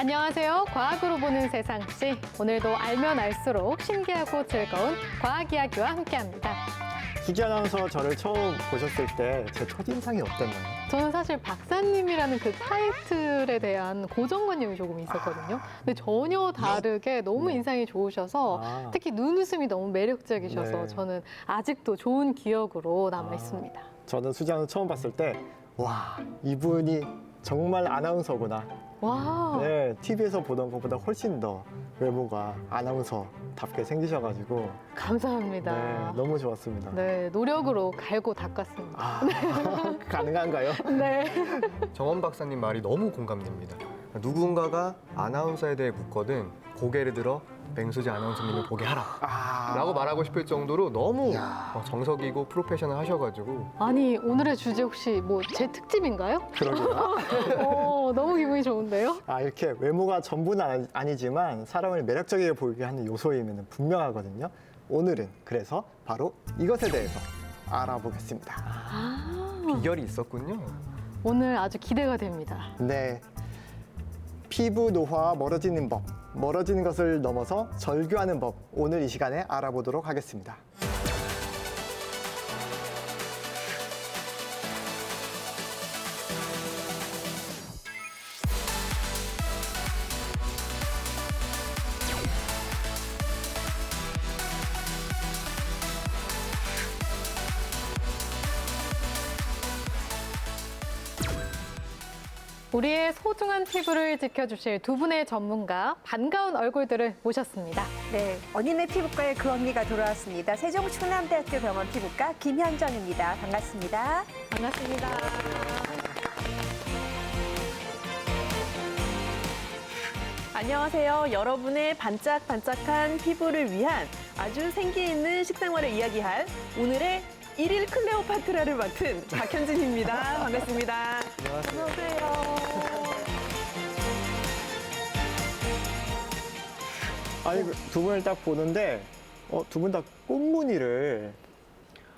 안녕하세요. 과학으로 보는 세상씨. 오늘도 알면 알수록 신기하고 즐거운 과학 이야기와 함께합니다. 수지 아나운서 저를 처음 보셨을 때 제 첫인상이 어땠나요? 저는 사실 박사님이라는 그 타이틀에 대한 고정관념이 조금 있었거든요. 근데 전혀 다르게 너무 네. 인상이 좋으셔서 특히 눈웃음이 너무 매력적이셔서 네. 저는 아직도 좋은 기억으로 남아 있습니다. 저는 수지 아나운서 처음 봤을 때 와, 이분이 정말 아나운서구나. 와, 네, TV에서 보던 것보다 훨씬 더 외모가 아나운서답게 생기셔가지고 감사합니다. 네, 너무 좋았습니다. 네, 노력으로 갈고 닦았습니다. 아, 가능한가요? 네. 정원 박사님 말이 너무 공감됩니다. 누군가가 아나운서에 대해 묻거든 고개를 들어 맹수지 아나운서님을 보게 하라 라고 말하고 싶을 정도로 너무 정석이고 프로페셔널 하셔가지고 아니, 오늘의 주제 혹시 뭐 제 특집인가요? 그러게요. 너무 기분이 좋은데요? 아, 이렇게 외모가 전부는 아니지만 사람을 매력적이게 보이게 하는 요소이면 분명하거든요. 오늘은 그래서 바로 이것에 대해서 알아보겠습니다. 비결이 있었군요. 오늘 아주 기대가 됩니다. 네. 피부 노화와 멀어지는 법, 멀어지는 것을 넘어서 절규하는 법, 오늘 이 시간에 알아보도록 하겠습니다. 우리의 소중한 피부를 지켜주실 두 분의 전문가, 반가운 얼굴들을 모셨습니다. 네, 언니네 피부과의 그 언니가 돌아왔습니다. 세종충남대학교 병원 피부과 김현정입니다. 반갑습니다. 반갑습니다. 안녕하세요. 여러분의 반짝반짝한 피부를 위한 아주 생기 있는 식생활을 이야기할 오늘의 일일 클레오파트라를 맡은 박현진입니다. 반갑습니다. 안녕하세요. 아니, 두 분을 딱 보는데 두 분 다 꽃무늬를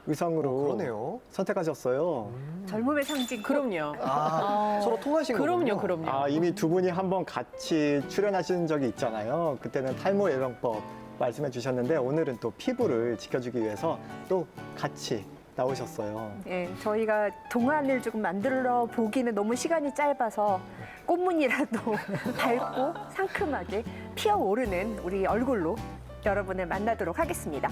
의상으로 그러네요. 선택하셨어요. 젊음의 상징. 그럼요. 서로 통하신 거군요. 그럼요. 아, 이미 두 분이 한번 같이 출연하신 적이 있잖아요. 그때는 탈모 예방법 말씀해 주셨는데 오늘은 또 피부를 지켜주기 위해서 또 같이 나오셨어요. 네, 저희가 동안을 조금 만들어 보기는 너무 시간이 짧아서 꽃무늬라도 밝고 상큼하게 피어오르는 우리 얼굴로 여러분을 만나도록 하겠습니다.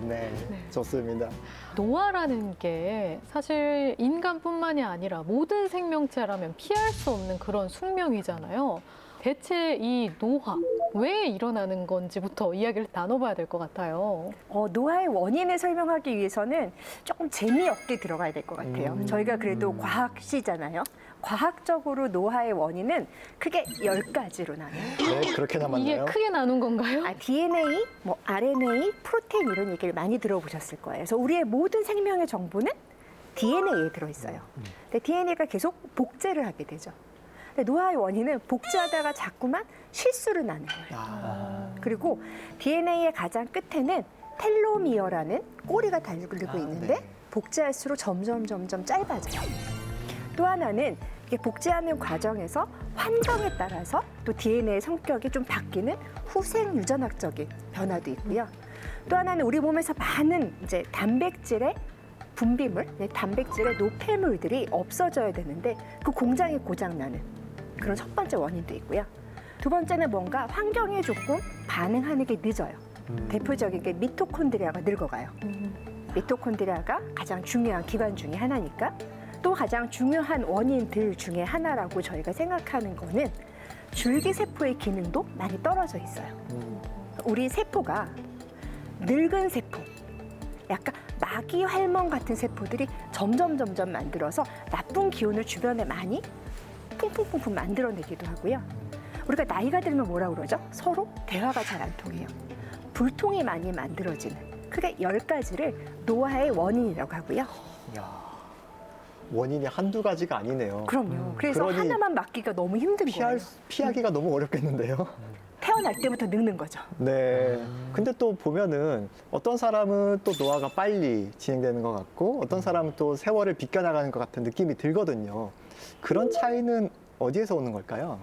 네, 좋습니다. 노화라는 게 사실 인간뿐만이 아니라 모든 생명체라면 피할 수 없는 그런 숙명이잖아요. 대체 이 노화, 왜 일어나는 건지부터 이야기를 나눠봐야 될 것 같아요. 노화의 원인을 설명하기 위해서는 조금 재미없게 들어가야 될 것 같아요. 저희가 그래도 과학시잖아요. 과학적으로 노화의 원인은 크게 10가지로 나눠요. 네, 그렇게 이게 남았나요? 크게 나눈 건가요? DNA, RNA, 프로테인 이런 얘기를 많이 들어보셨을 거예요. 그래서 우리의 모든 생명의 정보는 DNA에 들어있어요. 근데 DNA가 계속 복제를 하게 되죠. 근데 노화의 원인은 복제하다가 자꾸만 실수를 나는 거예요. 그리고 DNA의 가장 끝에는 텔로미어라는 꼬리가 달리고 있는데 복제할수록 점점 짧아져요. 또 하나는 이게 복제하는 과정에서 환경에 따라서 또 DNA의 성격이 좀 바뀌는 후생 유전학적인 변화도 있고요. 또 하나는 우리 몸에서 많은 이제 단백질의 분비물, 단백질의 노폐물들이 없어져야 되는데 그 공장이 고장나는 그런 첫 번째 원인도 있고요. 두 번째는 뭔가 환경에 조금 반응하는 게 늦어요. 대표적인 게 미토콘드리아가 늙어가요. 미토콘드리아가 가장 중요한 기관 중에 하나니까 또 가장 중요한 원인들 중에 하나라고 저희가 생각하는 거는 줄기세포의 기능도 많이 떨어져 있어요. 우리 세포가 늙은 세포, 약간 마귀 활멍 같은 세포들이 점점 만들어서 나쁜 기운을 주변에 많이 퐁퐁 만들어내기도 하고요. 우리가 나이가 들면 뭐라고 그러죠? 서로 대화가 잘 안 통해요. 불통이 많이 만들어지는 크게 10가지를 노화의 원인이라고 하고요. 원인이 한두 가지가 아니네요. 그럼요. 그래서 그러니 하나만 막기가 너무 힘든 거예요. 피하기가 너무 어렵겠는데요. 태어날 때부터 늙는 거죠. 네. 근데 또 보면은 어떤 사람은 또 노화가 빨리 진행되는 것 같고 어떤 사람은 또 세월을 비껴나가는 것 같은 느낌이 들거든요. 그런 차이는 어디에서 오는 걸까요?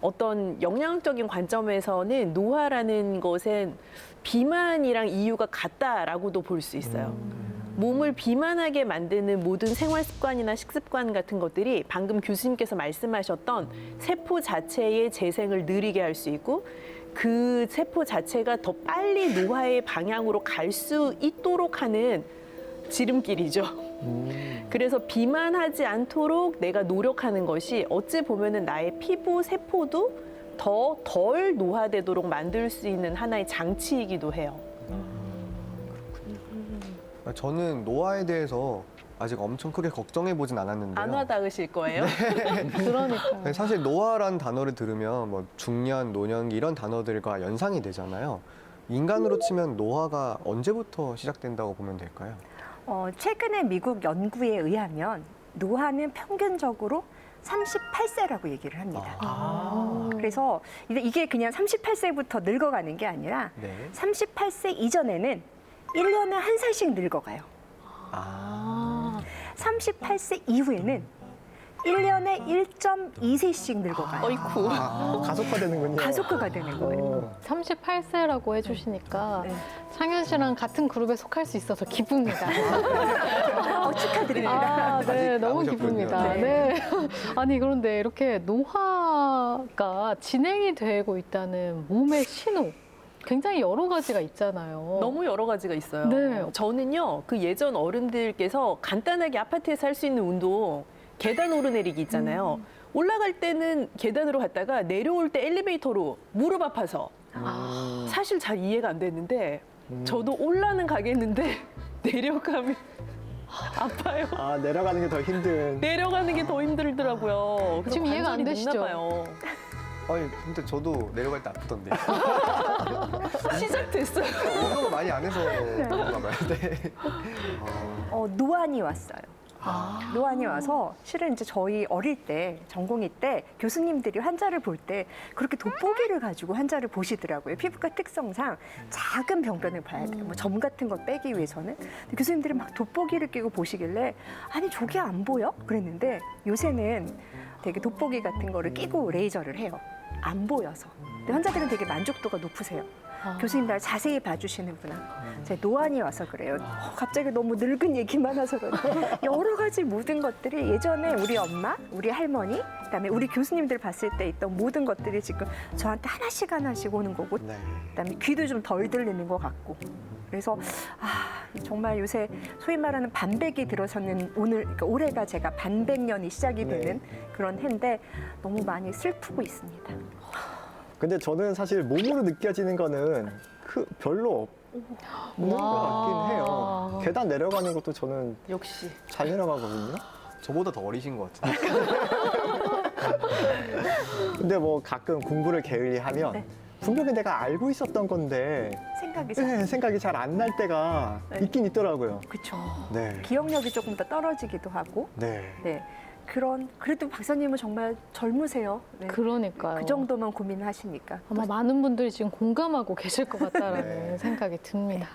어떤 영양적인 관점에서는 노화라는 것은 비만이랑 이유가 같다라고도 볼 수 있어요. 몸을 비만하게 만드는 모든 생활 습관이나 식습관 같은 것들이 방금 교수님께서 말씀하셨던 세포 자체의 재생을 느리게 할 수 있고 그 세포 자체가 더 빨리 노화의 방향으로 갈 수 있도록 하는 지름길이죠. 그래서 비만하지 않도록 내가 노력하는 것이 어찌 보면은 나의 피부 세포도 더 덜 노화되도록 만들 수 있는 하나의 장치이기도 해요. 저는 노화에 대해서 아직 엄청 크게 걱정해 보진 않았는데요. 안 와닿으실 거예요. 그러니까. 사실 노화라는 단어를 들으면 뭐 중년, 노년기 이런 단어들과 연상이 되잖아요. 인간으로 치면 노화가 언제부터 시작된다고 보면 될까요? 최근에 미국 연구에 의하면 노화는 평균적으로 38세라고 얘기를 합니다. 그래서 이게 그냥 38세부터 늙어가는 게 아니라 네. 38세 이전에는 1년에 한 살씩 늙어가요. 38세 이후에는 1년에 1.2세씩 늙어가요. 어이쿠. 가속화되는군요. 가속화가 되는 거예요. 38세라고 해주시니까 네. 창현 씨랑 같은 그룹에 속할 수 있어서 기쁩니다. 축하드립니다. 아, 네, 너무 남으셨군요. 기쁩니다. 네. 아니, 그런데 이렇게 노화가 진행이 되고 있다는 몸의 신호, 굉장히 여러 가지가 있잖아요. 너무 여러 가지가 있어요. 네. 저는요, 그 예전 어른들께서 간단하게 아파트에서 할 수 있는 운동, 계단 오르내리기 있잖아요. 올라갈 때는 계단으로 갔다가 내려올 때 엘리베이터로 무릎 아파서 사실 잘 이해가 안 됐는데 저도 올라는 가겠는데 내려가면 아파요. 내려가는 게 더 힘든. 내려가는 게 더 힘들더라고요. 그래서 지금 이해가 안 관절이 되시죠? 늦나 봐요. 아니 근데 저도 내려갈 때 아프던데. 시작됐어요. 운동을 많이 안 해서 그런가 봐요. 네. 노안이 왔어요. 노안이 와서 실은 이제 저희 어릴 때 전공의 때 교수님들이 환자를 볼 때 그렇게 돋보기를 가지고 환자를 보시더라고요. 피부과 특성상 작은 병변을 봐야 돼요. 뭐 점 같은 걸 빼기 위해서는. 근데 교수님들이 막 돋보기를 끼고 보시길래 아니 저게 안 보여? 그랬는데 요새는 되게 돋보기 같은 거를 끼고 레이저를 해요. 안 보여서. 근데 환자들은 되게 만족도가 높으세요. 교수님 날 자세히 봐주시는구나. 제 노안이 와서 그래요. 갑자기 너무 늙은 얘기만 해서 그래요. 여러 가지 모든 것들이 예전에 우리 엄마, 우리 할머니, 그다음에 우리 교수님들 봤을 때 있던 모든 것들이 지금 저한테 하나씩 오는 거고, 네. 그다음에 귀도 좀 덜 들리는 것 같고. 그래서 정말 요새 소위 말하는 반백이 들어서는 그러니까 올해가 제가 반백년이 시작이 되는 그런 해인데 너무 많이 슬프고 있습니다. 근데 저는 사실 몸으로 느껴지는 거는 별로 없는 것 같긴 해요. 계단 내려가는 것도 저는 역시. 잘 내려가거든요. 저보다 더 어리신 것 같은데. 근데 뭐 가끔 공부를 게을리하면 네. 분명히 내가 알고 있었던 건데 생각이 잘 안 날 때가 네. 있긴 있더라고요. 그렇죠. 네. 기억력이 조금 더 떨어지기도 하고. 네. 네. 그래도 박사님은 정말 젊으세요. 네. 그러니까요. 그 정도만 고민하시니까. 아마 많은 분들이 지금 공감하고 계실 것 같다라는 네. 생각이 듭니다.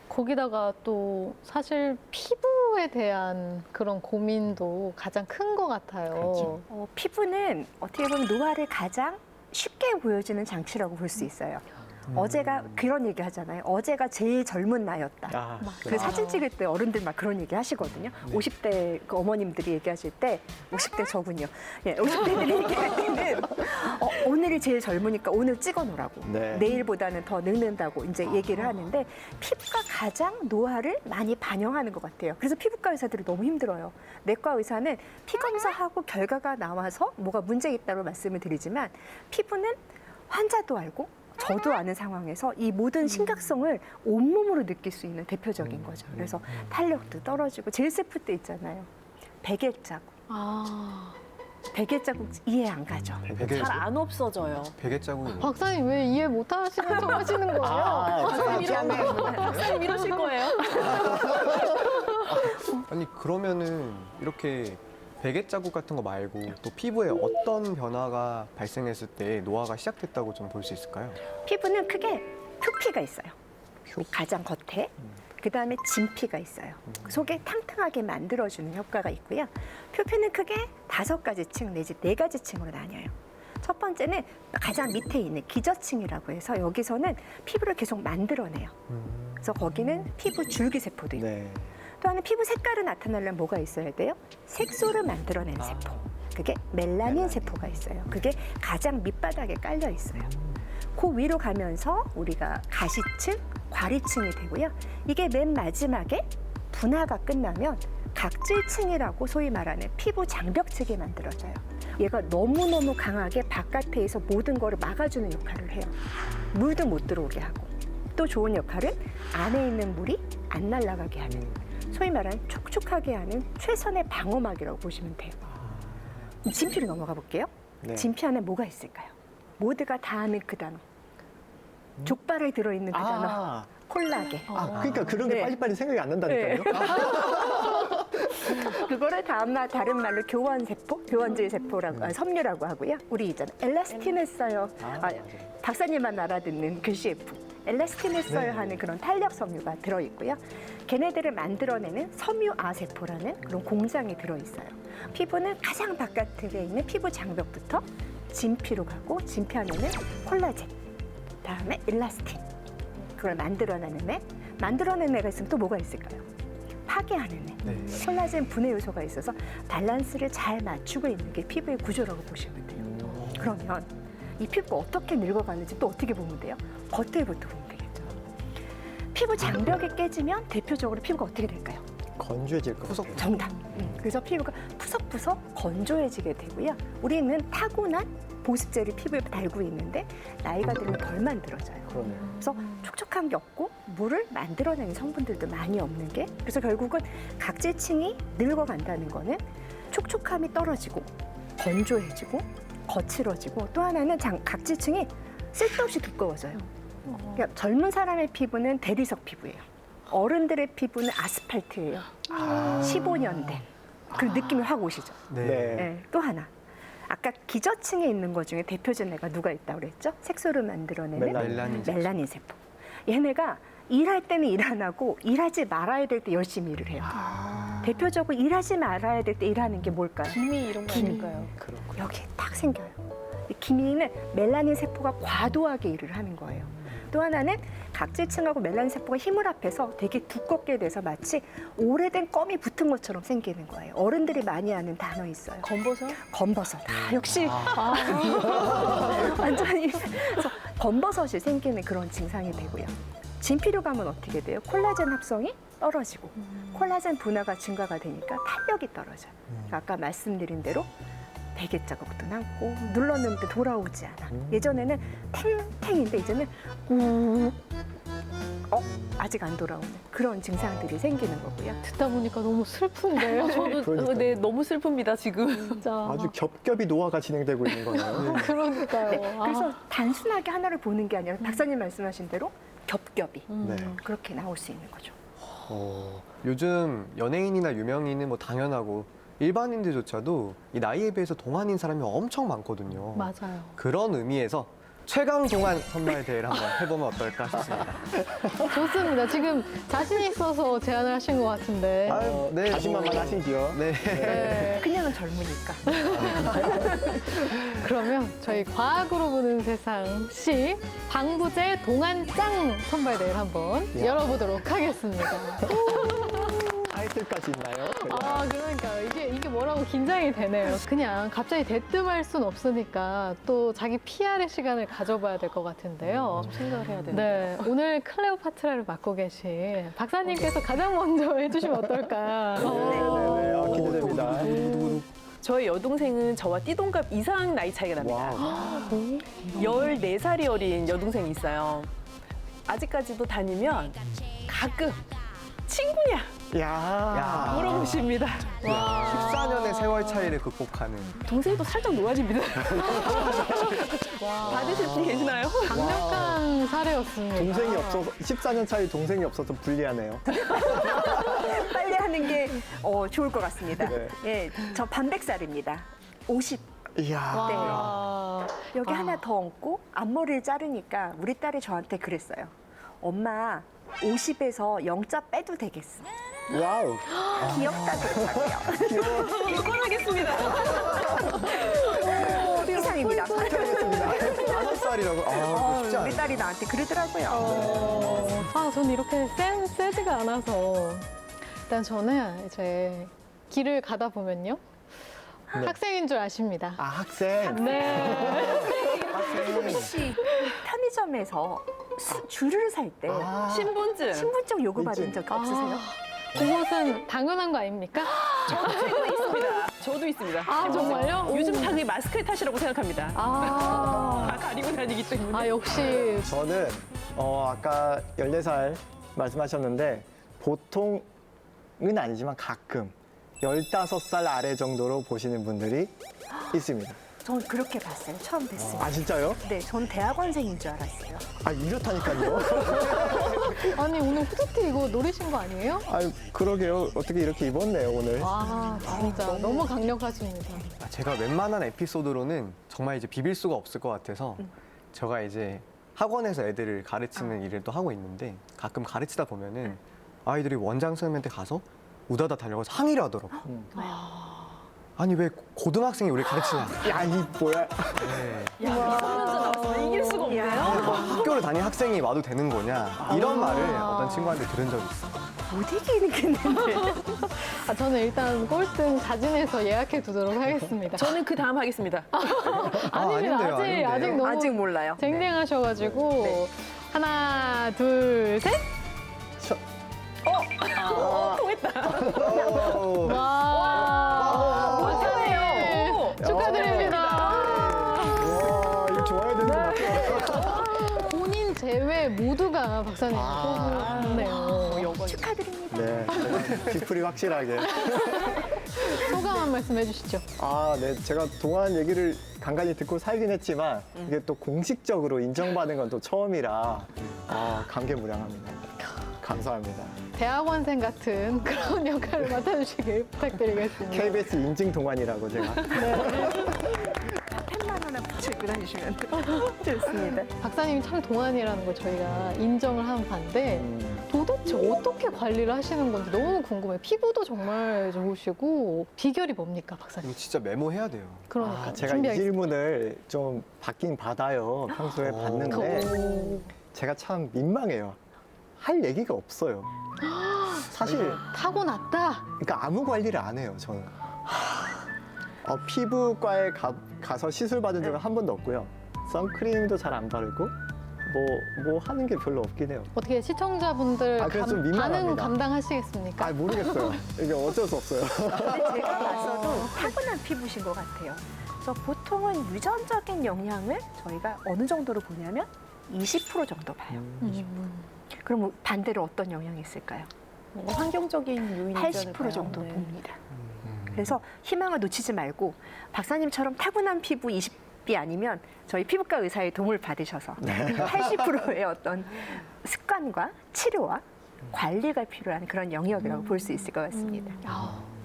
거기다가 또 사실 피부에 대한 그런 고민도 가장 큰 것 같아요. 그렇죠. 피부는 어떻게 보면 노화를 가장 쉽게 보여주는 장치라고 볼 수 있어요. 어제가 그런 얘기 하잖아요. 어제가 제일 젊은 나였다. 그 사진 찍을 때 어른들 막 그런 얘기 하시거든요. 50대 그 어머님들이 얘기하실 때 50대 저군요. 예, 50대들이 얘기할 때는 오늘이 제일 젊으니까 오늘 찍어놓으라고. 네. 내일보다는 더 늙는다고 이제 얘기를 하는데 피부가 가장 노화를 많이 반영하는 것 같아요. 그래서 피부과 의사들이 너무 힘들어요. 내과 의사는 피 검사하고 결과가 나와서 뭐가 문제 있다고 말씀을 드리지만 피부는 환자도 알고 저도 아는 상황에서 이 모든 심각성을 온몸으로 느낄 수 있는 대표적인 거죠. 그래서 탄력도 떨어지고 제일 슬플 때 있잖아요. 베개 자국. 베개 자국 이해 안 가죠. 잘 안 없어져요. 베개 자국이 뭐예요? 박사님 왜 이해 못 하시는 척 하시는 거예요? 박사님 이러실 거예요? 아니 그러면은 이렇게 베개 자국 같은 거 말고 또 피부에 어떤 변화가 발생했을 때 노화가 시작됐다고 좀 볼 수 있을까요? 피부는 크게 표피가 있어요. 가장 겉에. 그다음에 진피가 있어요. 속에 탕탕하게 만들어주는 효과가 있고요. 표피는 크게 5가지 층 내지 4가지 층으로 나뉘어요. 첫 번째는 가장 밑에 있는 기저층이라고 해서 여기서는 피부를 계속 만들어내요. 그래서 거기는 피부 줄기세포도 있고 네. 또 하나 피부 색깔을 나타내려면 뭐가 있어야 돼요? 색소를 만들어내는 세포. 그게 멜라닌 세포가 있어요. 그게 가장 밑바닥에 깔려 있어요. 그 위로 가면서 우리가 가시층, 과리층이 되고요. 이게 맨 마지막에 분화가 끝나면 각질층이라고 소위 말하는 피부 장벽층이 만들어져요. 얘가 너무너무 강하게 바깥에서 모든 거를 막아주는 역할을 해요. 물도 못 들어오게 하고 또 좋은 역할은 안에 있는 물이 안 날아가게 하는 소위 말하는 촉촉하게 하는 최선의 방어막이라고 보시면 돼요. 진피로 넘어가 볼게요. 네. 진피 안에 뭐가 있을까요? 모두가 다 아는 그 단어. 족발에 들어있는 그 단어. 아, 콜라겐. 그러니까 그런 게 네. 빨리빨리 생각이 안 난다니까요. 그거를 다른 말로 교원세포, 교원질 세포라고, 섬유라고 하고요. 우리 있잖아요. 엘라스틴 했어요. 박사님만 알아듣는 그 CF. 엘라스틴 했어요 네. 하는 그런 탄력 섬유가 들어있고요. 걔네들을 만들어내는 섬유아 세포라는 그런 공장이 들어있어요. 피부는 가장 바깥에 있는 피부 장벽부터 진피로 가고 진피 안에는 콜라겐, 다음에 엘라스틴. 그걸 만들어내는 애. 만들어내는 애가 있으면 또 뭐가 있을까요? 파괴하는 애. 네. 콜라겐 분해 요소가 있어서 밸런스를 잘 맞추고 있는 게 피부의 구조라고 보시면 돼요. 그러면 이 피부가 어떻게 늙어가는지 또 어떻게 보면 돼요? 겉에부터 보면 되겠죠. 피부 장벽이 깨지면 대표적으로 피부가 어떻게 될까요? 건조해질 것 같아요. 정답. 그래서 피부가 푸석푸석 건조해지게 되고요. 우리는 타고난 보습제를 피부에 달고 있는데 나이가 들면 덜 만들어져요. 그러네요. 그래서 촉촉한 게 없고 물을 만들어내는 성분들도 많이 없는 게 그래서 결국은 각질층이 늙어간다는 거는 촉촉함이 떨어지고 건조해지고 거칠어지고 또 하나는 각질층이 쓸데없이 두꺼워져요. 그러니까 젊은 사람의 피부는 대리석 피부예요. 어른들의 피부는 아스팔트예요. 15년 된. 그 느낌이 확 오시죠. 네. 네, 또 하나. 아까 기저층에 있는 것 중에 대표적인 애가 누가 있다고 그랬죠? 색소를 만들어내는 멜라닌. 멜라닌 세포. 얘네가 일할 때는 일 안 하고 일하지 말아야 될 때 열심히 일을 해요. 대표적으로 일하지 말아야 될 때 일하는 게 뭘까요? 기미 이런 거 기미. 아닐까요? 그렇군요. 여기에 딱 생겨요. 이 기미는 멜라닌 세포가 과도하게 일을 하는 거예요. 또 하나는 각질층하고 멜라닌 세포가 힘을 합해서 되게 두껍게 돼서 마치 오래된 껌이 붙은 것처럼 생기는 거예요. 어른들이 많이 아는 단어 있어요. 검버섯? 검버섯. 역시 완전히 그래서 검버섯이 생기는 그런 증상이 되고요. 진피로 가면 어떻게 돼요? 콜라겐 합성이 떨어지고 콜라겐 분화가 증가가 되니까 탄력이 떨어져요. 그러니까 아까 말씀드린 대로 베개 자국도 남고 눌렀는데 돌아오지 않아. 예전에는 탱탱인데 이제는 우 아직 안 돌아오는 그런 증상들이 생기는 거고요. 듣다 보니까 너무 슬픈데요. 저도 그러니까요. 네, 너무 슬픕니다, 지금. 진짜. 아주 겹겹이 노화가 진행되고 있는 거네요. 그러니까요. 네, 그래서 단순하게 하나를 보는 게 아니라 박사님 말씀하신 대로 겹겹이 네. 그렇게 나올 수 있는 거죠. 요즘 연예인이나 유명인은 뭐 당연하고 일반인들조차도 이 나이에 비해서 동안인 사람이 엄청 많거든요. 맞아요. 그런 의미에서 최강 동안 선발 대회를 한번 해보면 어떨까 싶습니다. 좋습니다. 지금 자신 있어서 제안을 하신 것 같은데. 아유, 네, 자신만만 하시죠. 네. 네. 그냥은 젊으니까. 그러면 저희 과학으로 보는 세상 시 방부제 동안짱 선발대회를 한번 야. 열어보도록 하겠습니다. 타이틀까지 있나요? 아, 그러니까 이게 뭐라고 긴장이 되네요. 그냥 갑자기 대뜸할 순 없으니까 또 자기 PR의 시간을 가져봐야 될 것 같은데요. 생각을 해야 되는데. 네, 오늘 클레오파트라를 맡고 계신 박사님께서 가장 먼저 해주시면 어떨까? 네네네. 아, 기대됩니다. 저희 여동생은 저와 띠동갑 이상 나이 차이가 납니다. 와우. 14살이 어린 여동생이 있어요. 아직까지도 다니면 가끔 친구냐 야. 물어보십니다. 14년의 세월 차이를 극복하는 동생도 살짝 노아집니다. 받으실 분 계시나요? 강력한 사례였습니다. 동생이 없어서 14년 차이 동생이 없어서 불리하네요. 빨리 하는 게 좋을 것 같습니다. 네. 예, 저 반백살입니다. 50. 이야. 와. 여기 하나 더 얹고 앞머리를 자르니까 우리 딸이 저한테 그랬어요. 엄마 50에서 0자 빼도 되겠어. 와우. 귀엽다 그러더라고요. 이권하겠습니다. 이상입니다. 야, 하겠습니다. 5살이라고? 아, 쉽지 우리 않아요. 딸이 나한테 그러더라고요. 저는 이렇게 세지가 않아서 일단 저는 이제 길을 가다 보면요. 네. 학생인 줄 아십니다. 아, 학생. 네. 혹시 편의점에서 줄을 살 때 아, 신분증. 신분증 요구받은 있지. 적 없으세요? 그것은 당연한 거 아닙니까? 저도 있습니다. 아, 정말요? 요즘 다 그게 마스크의 탓이라고 생각합니다. 다 가리고 다니기 때문에. 아, 역시. 저는 아까 14살 말씀하셨는데 보통은 아니지만 가끔 15살 아래 정도로 보시는 분들이 있습니다. 전 그렇게 봤어요. 처음 뵀어요. 아, 진짜요? 네, 전 대학원생인 줄 알았어요. 아, 이렇다니까요. 아니, 오늘 후드티 이거 노리신 거 아니에요? 아, 그러게요. 어떻게 이렇게 입었네요, 오늘. 와, 진짜 너무 강력하십니다. 제가 웬만한 에피소드로는 정말 이제 비빌 수가 없을 것 같아서 제가 이제 학원에서 애들을 가르치는 일을 또 하고 있는데 가끔 가르치다 보면은 아이들이 원장 선생님한테 가서 우다다 달려가서 항의를 하더라고. 아니 왜 고등학생이 우리 가르치냐? 야, 이 뭐야. 네. 이길 수가 없네요. 뭐 학교를 다니는 학생이 와도 되는 거냐? 이런 말을 어떤 친구한테 들은 적이 있어요. 못 이기겠는데. 아, 저는 일단 꼴등 자진해서 예약해 두도록 하겠습니다. 저는 그 다음 하겠습니다. 아닙니다. 아닌데요, 아직 아닌데요. 너무 아직 몰라요. 쟁쟁하셔가지고 하나, 둘, 셋. 오. 와, 못하네요. 축하드립니다. 와, 이거 좋아야 되는 것 같아요. 본인 제외 모두가 박사님 아. 뽑았네요. 축하드립니다. 네, 뒤풀이 확실하게. 소감 한 말씀 해주시죠. 아, 네. 제가 동안 얘기를 간간히 듣고 살긴 했지만 이게 또 공식적으로 인정받은 건 또 처음이라 감개무량합니다. 감사합니다. 대학원생 같은 그런 역할을 맡아주시길 부탁드리겠습니다. KBS 인증 동안이라고 제가. 10만 원을 붙이고 다니시면 좋습니다. 박사님이 참 동안이라는 걸 저희가 인정을 하는 반대 도대체 어떻게 관리를 하시는 건지 너무 궁금해요. 피부도 정말 좋으시고 비결이 뭡니까, 박사님? 이거 진짜 메모해야 돼요. 그러니까 제가 이 질문을 좀 받긴 받아요. 평소에 받는데 제가 참 민망해요. 할 얘기가 없어요. 사실 타고났다. 그러니까 아무 관리를 안 해요, 저는. 피부과에 가서 시술 받은 적은 한 번도 없고요. 선크림도 잘 안 바르고 뭐 하는 게 별로 없긴 해요. 어떻게 시청자분들 그래서 좀 민망합니다. 반응 감당하시겠습니까? 모르겠어요. 이게 어쩔 수 없어요. 근데 제가 봐서도 타고난 피부신 것 같아요. 그래서 보통은 유전적인 영향을 저희가 어느 정도로 보냐면 20% 정도 봐요. 그럼 반대로 어떤 영향이 있을까요? 뭔가 환경적인 요인이 80% 정도 봅니다. 그래서 희망을 놓치지 말고 박사님처럼 타고난 피부 20이 아니면 저희 피부과 의사의 도움을 받으셔서 80%의 어떤 습관과 치료와 관리가 필요한 그런 영역이라고 볼 수 있을 것 같습니다.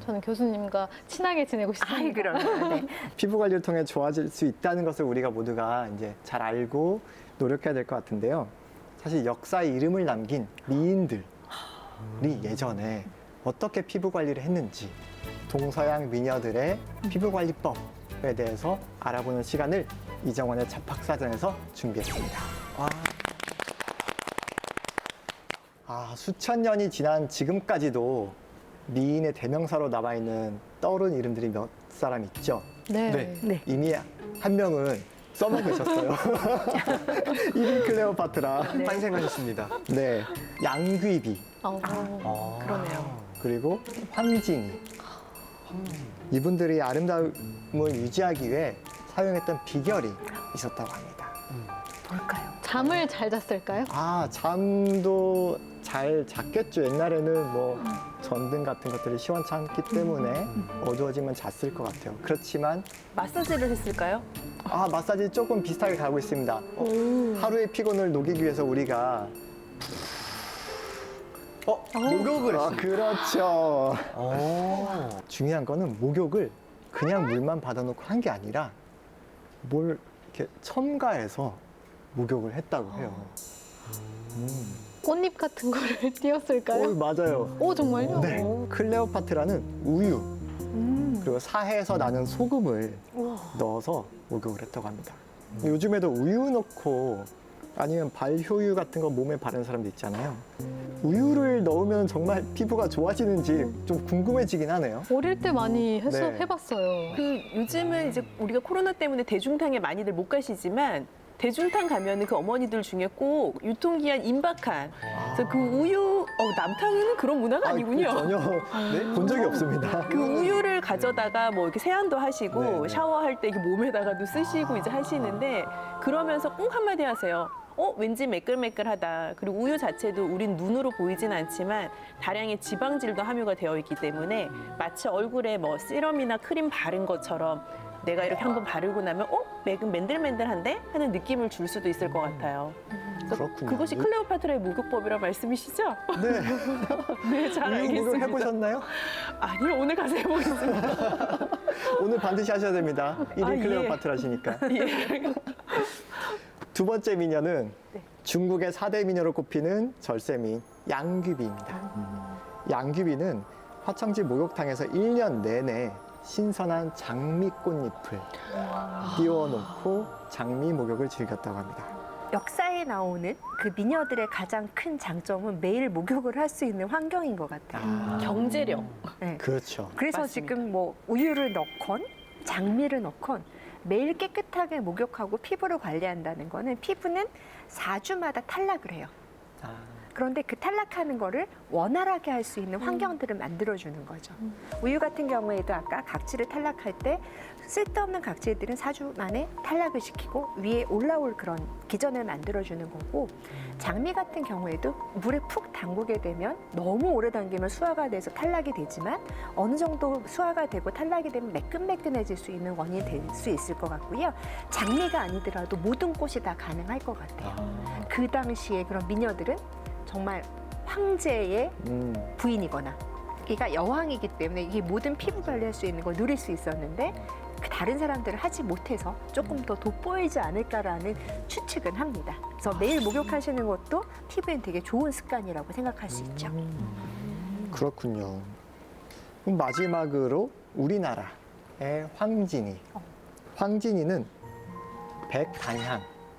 저는 교수님과 친하게 지내고 싶습니다. 아이, 그럼요. 네. 피부 관리를 통해 좋아질 수 있다는 것을 우리가 모두가 이제 잘 알고 노력해야 될 것 같은데요. 사실 역사의 이름을 남긴 미인들이 예전에 어떻게 피부 관리를 했는지 동서양 미녀들의 피부 관리법에 대해서 알아보는 시간을 이정원의 잡학사전에서 준비했습니다. 수천 년이 지난 지금까지도 미인의 대명사로 남아있는 떠오른 이름들이 몇 사람 있죠. 네. 네. 네. 이미 한 명은 써먹으셨어요. 이빈 클레오파트라. 환생하셨습니다. 네. 양귀비. 그러네요. 그리고 황진이. 이분들이 아름다움을 유지하기 위해 사용했던 비결이 있었다고 합니다. 뭘까요? 잠을 잘 잤을까요? 잠도 잘 잤겠죠. 옛날에는 뭐 전등 같은 것들이 시원찮기 때문에 어두워지면 잤을 것 같아요. 그렇지만 마사지를 했을까요? 마사지 조금 비슷하게 가고 있습니다. 하루의 피곤을 녹이기 위해서 우리가 목욕을 했어요. 그렇죠. 오. 중요한 거는 목욕을 그냥 물만 받아놓고 한 게 아니라 뭘 이렇게 첨가해서 목욕을 했다고 해요. 꽃잎 같은 거를 띄웠을까요? 맞아요. 오, 정말요? 네. 클레오파트라는 우유, 그리고 사해에서 나는 소금을 넣어서 목욕을 했다고 합니다. 요즘에도 우유 넣고 아니면 발효유 같은 거 몸에 바르는 사람도 있잖아요. 우유를 넣으면 정말 피부가 좋아지는지 좀 궁금해지긴 하네요. 어릴 때 많이 네. 해봤어요. 그 요즘은 이제 우리가 코로나 때문에 대중탕에 많이들 못 가시지만 대중탕 가면은 그 어머니들 중에 꼭 유통기한 임박한 그래서 그 우유 남탕은 그런 문화가 아니군요. 전혀 본 적이 없습니다. 그 우유를 가져다가 뭐 이렇게 세안도 하시고 네, 네. 샤워할 때 이게 몸에다가도 쓰시고 이제 하시는데 그러면서 꼭 한마디 하세요. 왠지 매끌매끌하다. 그리고 우유 자체도 우린 눈으로 보이진 않지만 다량의 지방질도 함유가 되어 있기 때문에 마치 얼굴에 뭐 시럼이나 크림 바른 것처럼 내가 이렇게 한번 바르고 나면 맨들맨들한데 하는 느낌을 줄 수도 있을 것 같아요. 그래서 그렇군요. 그것이 클레오파트라의 목욕법이란 말씀이시죠? 네. 네, 잘 우유 목욕 알겠습니다. 해보셨나요? 아니요, 오늘 가서 해보겠습니다. 오늘 반드시 하셔야 됩니다. 1인 예. 클레오파트라시니까. 예. 두 번째 미녀는 중국의 4대 미녀로 꼽히는 절세미인 양귀비입니다. 양귀비는 화청지 목욕탕에서 1년 내내 신선한 장미꽃잎을 띄워놓고 장미 목욕을 즐겼다고 합니다. 역사에 나오는 그 미녀들의 가장 큰 장점은 매일 목욕을 할 수 있는 환경인 것 같아요. 경제력. 네. 그렇죠. 그래서 맞습니다. 지금 뭐 우유를 넣건 장미를 넣건 매일 깨끗하게 목욕하고 피부를 관리한다는 거는 피부는 4주마다 탈락을 해요. 그런데 그 탈락하는 거를 원활하게 할 수 있는 환경들을 만들어주는 거죠. 우유 같은 경우에도 아까 각질을 탈락할 때 쓸데없는 각질들은 4주 만에 탈락을 시키고 위에 올라올 그런 기전을 만들어주는 거고 장미 같은 경우에도 물에 푹 담그게 되면 너무 오래 담기면 수화가 돼서 탈락이 되지만 어느 정도 수화가 되고 탈락이 되면 매끈매끈해질 수 있는 원인이 될 수 있을 것 같고요. 장미가 아니더라도 모든 꽃이 다 가능할 것 같아요. 그 당시에 그런 미녀들은 정말 황제의 부인이거나 그러니까 여왕이기 때문에 이게 모든 피부 관리할 수 있는 걸 누릴 수 있었는데 그 다른 사람들은 하지 못해서 조금 더 돋보이지 않을까라는 추측은 합니다. 그래서 매일 목욕하시는 것도 피부엔 되게 좋은 습관이라고 생각할 수 있죠. 그렇군요. 그럼 마지막으로 우리나라의 황진이. 황진이는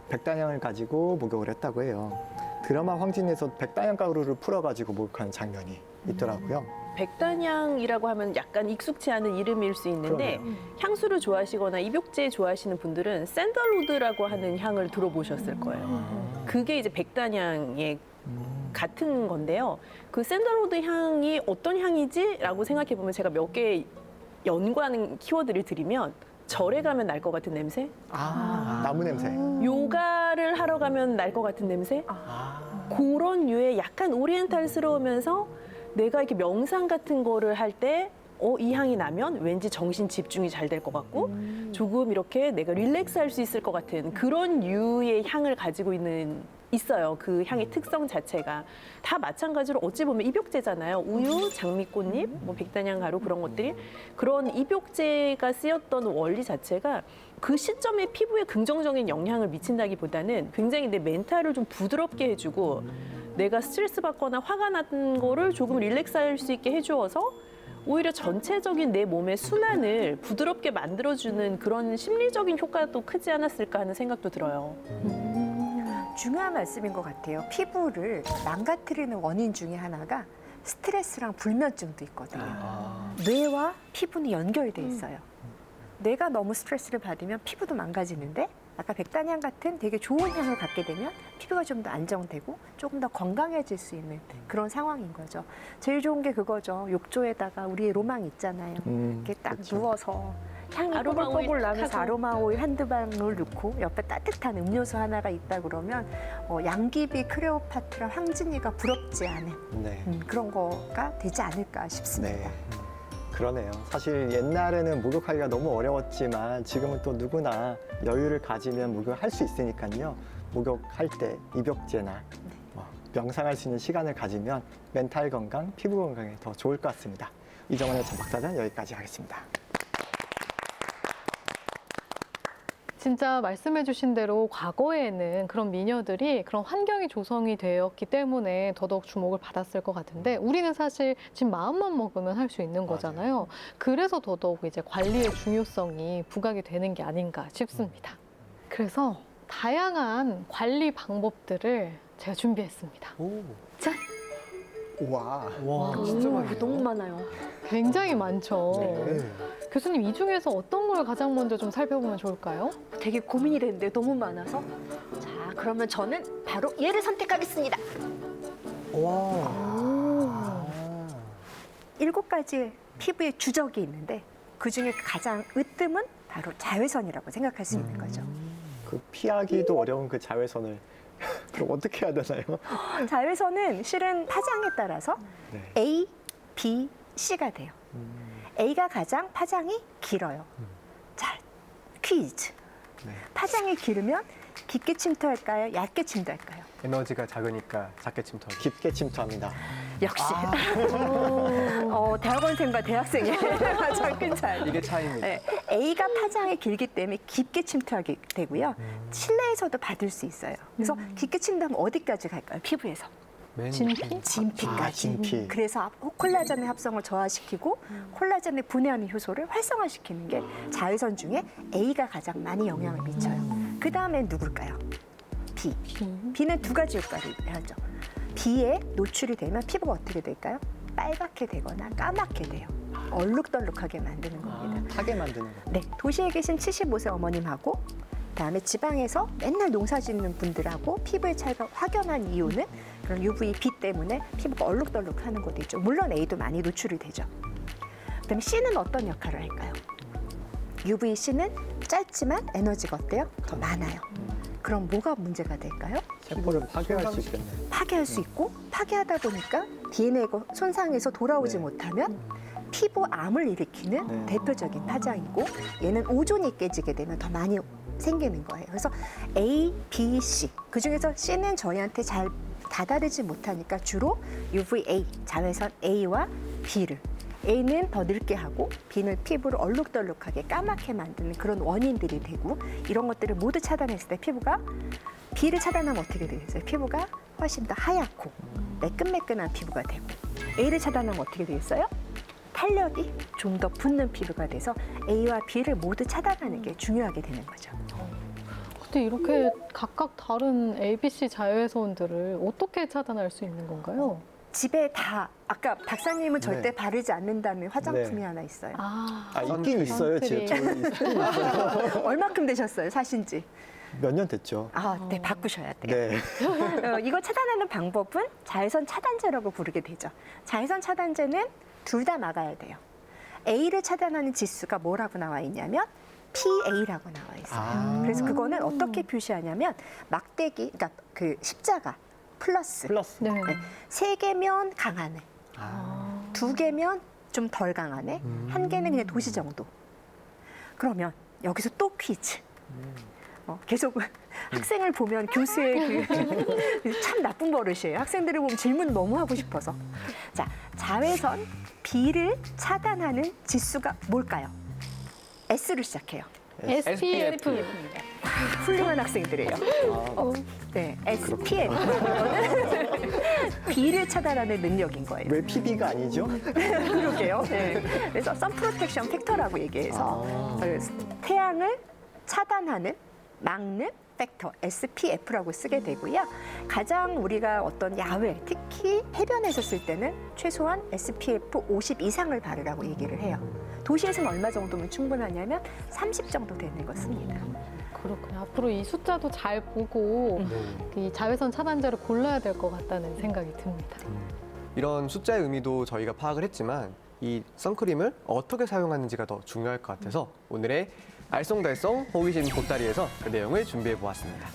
백단향을 가지고 목욕을 했다고 해요. 드라마 황진이에서 백단향 가루를 풀어가지고 목욕하는 장면이 있더라고요. 백단향이라고 하면 약간 익숙치 않은 이름일 수 있는데 향수를 좋아하시거나 입욕제 좋아하시는 분들은 샌들우드라고 하는 향을 들어보셨을 거예요. 그게 이제 백단향의 같은 건데요. 그 샌들우드 향이 어떤 향이지? 라고 생각해 보면 제가 몇 개 연구하는 키워드를 드리면 절에 가면 날 것 같은 냄새? 나무 냄새. 요가를 하러 가면 날 것 같은 냄새? 그런 류의 약간 오리엔탈스러우면서 내가 이렇게 명상 같은 거를 할 때 이 향이 나면 왠지 정신 집중이 잘 될 것 같고 조금 이렇게 내가 릴렉스 할 수 있을 것 같은 그런 류의 향을 가지고 있어요. 그 향의 특성 자체가. 다 마찬가지로 어찌 보면 입욕제잖아요. 우유, 장미꽃잎, 뭐 백단향 가루 그런 것들이 그런 입욕제가 쓰였던 원리 자체가 그 시점에 피부에 긍정적인 영향을 미친다기보다는 굉장히 내 멘탈을 좀 부드럽게 해주고 내가 스트레스 받거나 화가 난 거를 조금 릴렉스할 수 있게 해주어서 오히려 전체적인 내 몸의 순환을 부드럽게 만들어주는 그런 심리적인 효과도 크지 않았을까 하는 생각도 들어요. 중요한 말씀인 것 같아요. 피부를 망가뜨리는 원인 중에 하나가 스트레스랑 불면증도 있거든요. 뇌와 피부는 연결돼 있어요. 내가 너무 스트레스를 받으면 피부도 망가지는데 아까 백단향 같은 되게 좋은 향을 갖게 되면 피부가 좀 더 안정되고 조금 더 건강해질 수 있는 그런 상황인 거죠. 제일 좋은 게 그거죠. 욕조에다가 우리의 로망 있잖아요. 이렇게 딱 누워서 향이 아로마 오일 뽀글뽀글 나면서 타고. 아로마 오일 한두 방울 넣고 옆에 따뜻한 음료수 하나가 있다 그러면 양귀비, 클레오파트라, 황진이가 부럽지 않은 네. 그런 거가 되지 않을까 싶습니다. 네. 그러네요. 사실 옛날에는 목욕하기가 너무 어려웠지만 지금은 또 누구나 여유를 가지면 목욕을 할 수 있으니까요. 목욕할 때 입욕제나 명상할 수 있는 시간을 가지면 멘탈 건강, 피부 건강에 더 좋을 것 같습니다. 이정원의 전박사전 여기까지 하겠습니다. 진짜 말씀해주신 대로 과거에는 그런 미녀들이 그런 환경이 조성이 되었기 때문에 더더욱 주목을 받았을 것 같은데 우리는 사실 지금 마음만 먹으면 할 수 있는 거잖아요. 그래서 더더욱 이제 관리의 중요성이 부각이 되는 게 아닌가 싶습니다. 그래서 다양한 관리 방법들을 제가 준비했습니다. 오. 짠! 와. 와, 진짜 많네요. 너무 많아요. 굉장히 많죠. 네. 교수님, 이 중에서 어떤 걸 가장 먼저 좀 살펴보면 좋을까요? 되게 고민이 되는데 너무 많아서. 자, 그러면 저는 바로 얘를 선택하겠습니다. 와. 7가지 피부의 주적이 있는데 그 중에 가장 으뜸은 바로 자외선이라고 생각할 수 있는 거죠. 그 피하기도 어려운 그 자외선을 그럼 어떻게 해야 되나요? 자외선은 실은 파장에 따라서 네. A, B, C가 돼요. A가 가장 파장이 길어요. 자, 퀴즈. 네. 파장이 길으면 깊게 침투할까요? 얇게 침투할까요? 에너지가 작으니까 작게 침투하고. 깊게 침투합니다. 역시 대학원생과 대학생의 가장 큰 차이. 이게 차이입니다. 네, A가 파장이 길기 때문에 깊게 침투하게 되고요. 실내에서도 받을 수 있어요. 그래서 깊게 침투하면 어디까지 갈까요? 피부에서. 맨 진피? 진피까지. 아, 진피. 그래서 콜라겐의 합성을 저하시키고 콜라겐의 분해하는 효소를 활성화시키는 게 자외선 중에 A가 가장 많이 영향을 미쳐요. 그 다음엔 누굴까요? B. B는 2가지 효과를 하죠. B에 노출이 되면 피부가 어떻게 될까요? 빨갛게 되거나 까맣게 돼요. 얼룩덜룩하게 만드는 겁니다. 타게 만드는 거. 네, 도시에 계신 75세 어머님하고 그다음에 지방에서 맨날 농사 짓는 분들하고 피부의 차이가 확연한 이유는 그런 UVB 때문에 피부가 얼룩덜룩하는 것도 있죠. 물론 A도 많이 노출이 되죠. 그다음에 C는 어떤 역할을 할까요? UVC는 짧지만 에너지가 어때요? 더 많아요. 그럼 뭐가 문제가 될까요? 세포를 파괴할 수 있겠네요. 파괴할 수 있고 파괴하다 보니까 DNA가 손상해서 돌아오지 네. 못하면 피부암을 일으키는 네. 대표적인 파장이고 얘는 오존이 깨지게 되면 더 많이 생기는 거예요. 그래서 A, B, C 그중에서 C는 저희한테 잘 다다르지 못하니까 주로 UVA, 자외선 A와 B를 A는 더 늙게 하고 B는 피부를 얼룩덜룩하게 까맣게 만드는 그런 원인들이 되고 이런 것들을 모두 차단했을 때 피부가 B를 차단하면 어떻게 되겠어요? 피부가 훨씬 더 하얗고 매끈매끈한 피부가 되고 A를 차단하면 어떻게 되겠어요? 탄력이 좀 더 붙는 피부가 돼서 A와 B를 모두 차단하는 게 중요하게 되는 거죠. 근데 이렇게 각각 다른 ABC 자외선들을 어떻게 차단할 수 있는 건가요? 집에 다 아까 박사님은 절대 네. 바르지 않는다는 화장품이 네. 하나 있어요. 아, 아, 있긴 있어요. 선크림. 저희 있어요. 얼마큼 되셨어요, 사신지? 몇 년 됐죠. 아, 네, 바꾸셔야 돼요. 네. 이거 차단하는 방법은 자외선 차단제라고 부르게 되죠. 자외선 차단제는 둘 다 막아야 돼요. A를 차단하는 지수가 뭐라고 나와 있냐면 PA라고 나와 있어요. 아. 그래서 그거는 어떻게 표시하냐면 막대기, 그러니까 그 십자가 플러스. 플러스. 네. 네. 3개면 강하네. 아. 2개면 좀 덜 강하네. 1개는 그냥 도시 정도. 그러면 여기서 또 퀴즈. 계속 학생을 보면 교수의 참 나쁜 버릇이에요. 학생들을 보면 질문 너무 하고 싶어서. 자, 자외선 B를 차단하는 지수가 뭘까요? S로 시작해요. SPF. 훌륭한 학생들이에요. 네, SPF. 이거는 B를 차단하는 능력인 거예요. 왜 PB가 아니죠? 그러게요. 네. 그래서 선 프로텍션 팩터라고 얘기해서 태양을 차단하는 막는 팩터 SPF라고 쓰게 되고요. 가장 우리가 어떤 야외, 특히 해변에서 쓸 때는 최소한 SPF 50 이상을 바르라고 얘기를 해요. 도시에서는 얼마 정도면 충분하냐면 30 정도 되는 거 씁니다. 그렇군요. 앞으로 이 숫자도 잘 보고 이 자외선 차단제를 골라야 될 것 같다는 생각이 듭니다. 이런 숫자의 의미도 저희가 파악을 했지만 이 선크림을 어떻게 사용하는지가 더 중요할 것 같아서 오늘의 알쏭달쏭 호기심 보따리에서 그 내용을 준비해 보았습니다.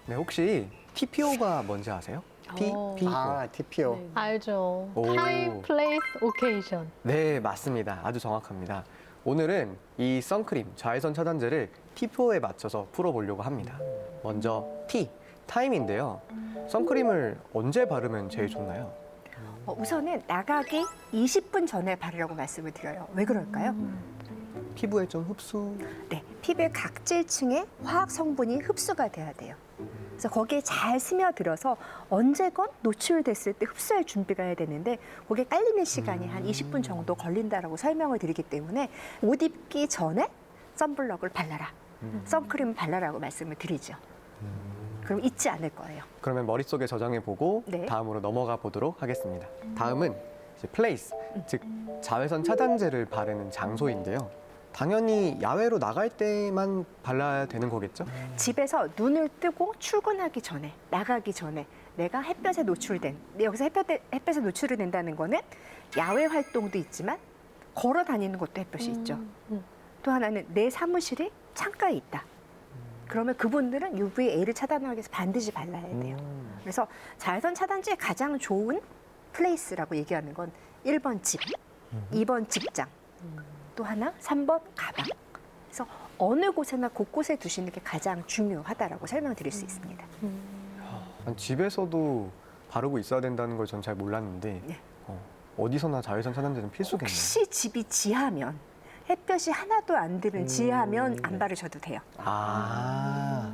네, 혹시 TPO가 뭔지 아세요? 어. TPO. 아, TPO. 네. 알죠. 오. Time, Place, Occasion. 네, 맞습니다. 아주 정확합니다. 오늘은 이 선크림 자외선 차단제를 TPO에 맞춰서 풀어보려고 합니다. 먼저 T, 타임인데요. 선크림을 언제 바르면 제일 좋나요? 우선은 나가기 20분 전에 바르라고 말씀을 드려요. 왜 그럴까요? 피부에 좀 흡수. 네, 피부의 각질층에 화학 성분이 흡수가 돼야 돼요. 그래서 거기에 잘 스며들어서 언제건 노출됐을 때 흡수할 준비가 해야 되는데 그게 깔리는 시간이 한 20분 정도 걸린다라고 설명을 드리기 때문에 옷 입기 전에 선블럭을 발라라, 선크림 발라라고 말씀을 드리죠. 그럼 잊지 않을 거예요. 그러면 머릿속에 저장해보고 네. 다음으로 넘어가 보도록 하겠습니다. 다음은 이제 플레이스, 즉 자외선 차단제를 바르는 장소인데요. 당연히 야외로 나갈 때만 발라야 되는 거겠죠? 집에서 눈을 뜨고 출근하기 전에, 나가기 전에 내가 햇볕에 노출된, 여기서 햇볕에 노출이 된다는 거는 야외 활동도 있지만 걸어 다니는 것도 햇볕이 있죠. 또 하나는 내 사무실이 창가에 있다. 그러면 그분들은 UVA를 차단하기 위해서 반드시 발라야 돼요. 그래서 자외선 차단제의 가장 좋은 플레이스라고 얘기하는 건 1번 집, 2번 직장, 또 하나 3번 가방. 그래서 어느 곳에나 곳곳에 두시는 게 가장 중요하다라고 설명드릴 수 있습니다. 집에서도 바르고 있어야 된다는 걸 전 잘 몰랐는데 네. 어디서나 자외선 차단제는 필수겠네요. 혹시 집이 지하면 햇볕이 하나도 안 드는 지하면 안 바르셔도 돼요. 아,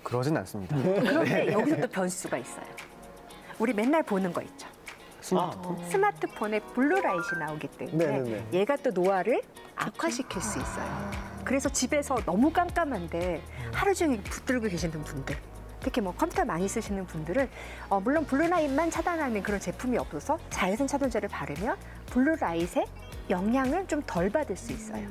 그러진 않습니다. 그런데 여기서 또 변수가 있어요. 우리 맨날 보는 거 있죠. 스마트폰에 블루라이트이 나오기 때문에 네네네. 얘가 또 노화를 악화시킬 수 있어요. 그래서 집에서 너무 깜깜한데 하루 종일 붙들고 계시는 분들, 특히 뭐 컴퓨터 많이 쓰시는 분들은 물론 블루라이트만 차단하는 그런 제품이 없어서 자외선 차단제를 바르면 블루라이트의 영향을 좀 덜 받을 수 있어요.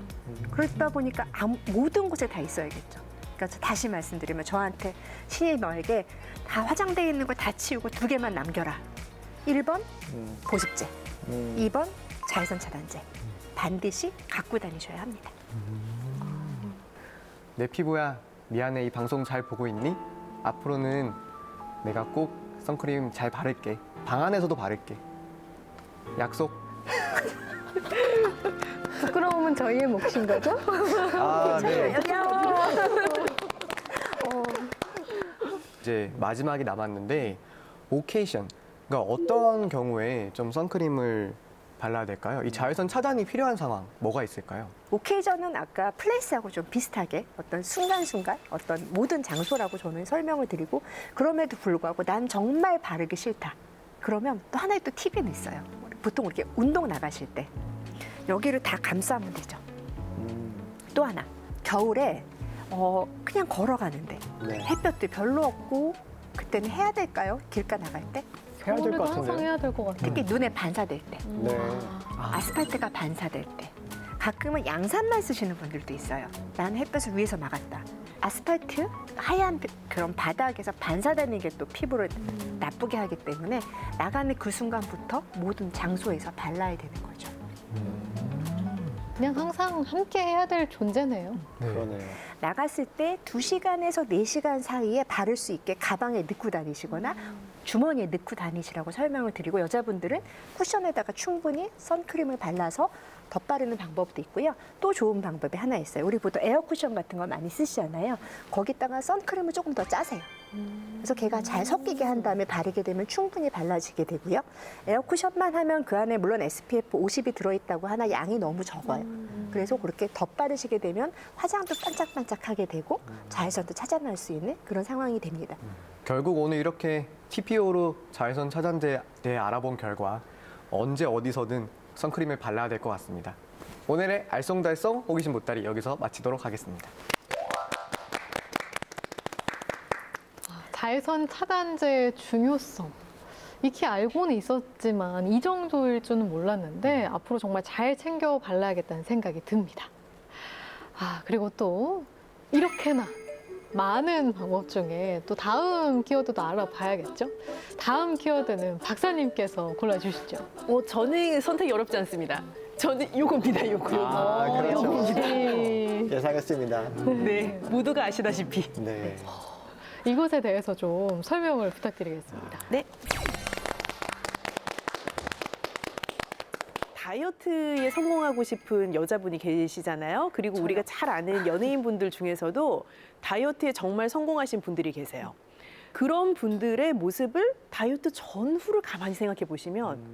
그러다 보니까 모든 곳에 다 있어야겠죠. 그러니까 다시 말씀드리면 저한테 신입에게 다 화장되어 있는 거 다 치우고 2개만 남겨라. 1번 보습제, 2번 자외선 차단제. 반드시 갖고 다니셔야 합니다. 내 피부야, 미안해. 이 방송 잘 보고 있니? 앞으로는 내가 꼭 선크림 잘 바를게. 방 안에서도 바를게. 약속. 부끄러움은 저희의 몫인 거죠? 아, 네. 이제 마지막이 남았는데 오케이션. 그러니까 어떤 경우에 좀 선크림을 발라야 될까요? 이 자외선 차단이 필요한 상황 뭐가 있을까요? 오케이전은 아까 플레이스하고 좀 비슷하게 어떤 순간순간 어떤 모든 장소라고 저는 설명을 드리고 그럼에도 불구하고 난 정말 바르기 싫다. 그러면 또 하나의 또 팁이 있어요. 보통 이렇게 운동 나가실 때 여기를 다 감싸면 되죠. 또 하나 겨울에 그냥 걸어가는데 네. 햇볕도 별로 없고 그때는 해야 될까요? 길가 나갈 때? 해야 될 것 겨울에도 항상 같은데요. 해야 될 것 같아요. 특히 눈에 반사될 때. 네. 아스팔트가 반사될 때 가끔은 양산만 쓰시는 분들도 있어요. 나는 햇볕을 위해서 막았다. 아스팔트 하얀 그런 바닥에서 반사되는 게 또 피부를 나쁘게 하기 때문에 나가는 그 순간부터 모든 장소에서 발라야 되는 거죠. 그냥 항상 함께 해야 될 존재네요. 그러네요. 나갔을 때 2시간에서 4시간 사이에 바를 수 있게 가방에 넣고 다니시거나 주머니에 넣고 다니시라고 설명을 드리고 여자분들은 쿠션에다가 충분히 선크림을 발라서 덧바르는 방법도 있고요. 또 좋은 방법이 하나 있어요. 우리 보통 에어 쿠션 같은 거 많이 쓰시잖아요. 거기다가 선크림을 조금 더 짜세요. 그래서 걔가 잘 섞이게 한 다음에 바르게 되면 충분히 발라지게 되고요. 에어 쿠션만 하면 그 안에 물론 SPF 50이 들어있다고 하나 양이 너무 적어요. 그래서 그렇게 덧바르시게 되면 화장도 반짝반짝하게 되고 자외선도 차단할 수 있는 그런 상황이 됩니다. 결국 오늘 이렇게 TPO로 자외선 차단제 대해 알아본 결과 언제 어디서든 선크림을 발라야 될 것 같습니다. 오늘의 알쏭달쏭 호기심 보따리 여기서 마치도록 하겠습니다. 자외선 차단제의 중요성. 익히 알고는 있었지만 이 정도일 줄은 몰랐는데 앞으로 정말 잘 챙겨 발라야겠다는 생각이 듭니다. 그리고 또 이렇게나 많은 방법 중에 또 다음 키워드도 알아봐야겠죠? 다음 키워드는 박사님께서 골라주시죠. 저는 선택이 어렵지 않습니다. 저는 요겁니다, 요거. 아, 그렇죠. 역시 예상했습니다. 네, 모두가 아시다시피. 네. 이것에 대해서 좀 설명을 부탁드리겠습니다. 네. 다이어트에 성공하고 싶은 여자분이 계시잖아요. 그리고 우리가 잘 아는 연예인분들 중에서도 다이어트에 정말 성공하신 분들이 계세요. 그런 분들의 모습을 다이어트 전후를 가만히 생각해 보시면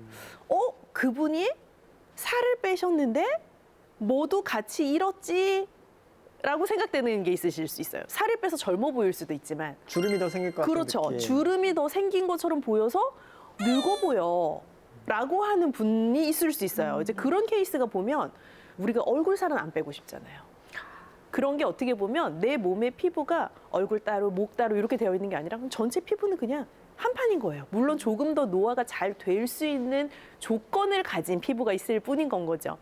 그분이 살을 빼셨는데 모두 같이 잃었지? 라고 생각되는 게 있으실 수 있어요. 살을 빼서 젊어 보일 수도 있지만 주름이 더 생길 것 같은 그렇죠. 느낌. 주름이 더 생긴 것처럼 보여서 늙어 보여 라고 하는 분이 있을 수 있어요. 이제 그런 케이스가 보면 우리가 얼굴 살은 안 빼고 싶잖아요. 그런 게 어떻게 보면 내 몸의 피부가 얼굴 따로 목 따로 이렇게 되어 있는 게 아니라 전체 피부는 그냥 한 판인 거예요. 물론 조금 더 노화가 잘 될 수 있는 조건을 가진 피부가 있을 뿐인 건 거죠.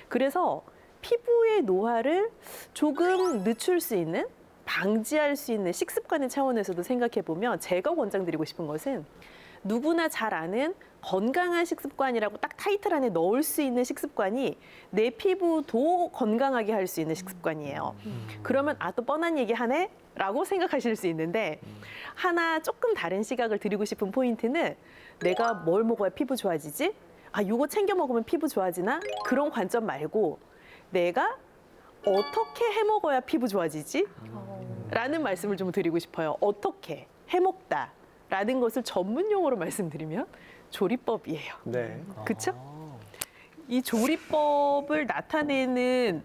그래서 피부의 노화를 조금 늦출 수 있는, 방지할 수 있는 식습관의 차원에서도 생각해 보면 제가 권장드리고 싶은 것은 누구나 잘 아는 건강한 식습관이라고 딱 타이틀 안에 넣을 수 있는 식습관이 내 피부도 건강하게 할 수 있는 식습관이에요. 그러면 아, 또 뻔한 얘기 하네? 라고 생각하실 수 있는데 하나 조금 다른 시각을 드리고 싶은 포인트는 내가 뭘 먹어야 피부 좋아지지? 아, 요거 챙겨 먹으면 피부 좋아지나? 그런 관점 말고 내가 어떻게 해 먹어야 피부 좋아지지? 라는 말씀을 좀 드리고 싶어요. 어떻게 해먹다 라는 것을 전문 용어로 말씀드리면 조리법이에요. 네. 그렇죠? 이 조리법을 나타내는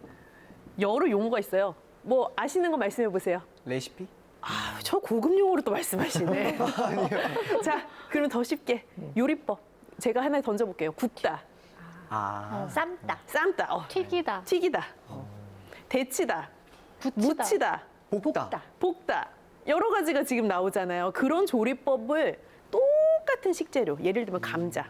여러 용어가 있어요. 뭐 아시는 거 말씀해 보세요. 레시피? 아, 저 고급 용어로 또 말씀하시네. 자, 그러면 더 쉽게 요리법. 제가 하나 던져볼게요. 굽다, 삶다. 삶다, 튀기다, 튀기다, 데치다, 부치다. 무치다, 볶다. 볶다. 여러 가지가 지금 나오잖아요. 그런 조리법을 똑같은 식재료, 예를 들면 감자.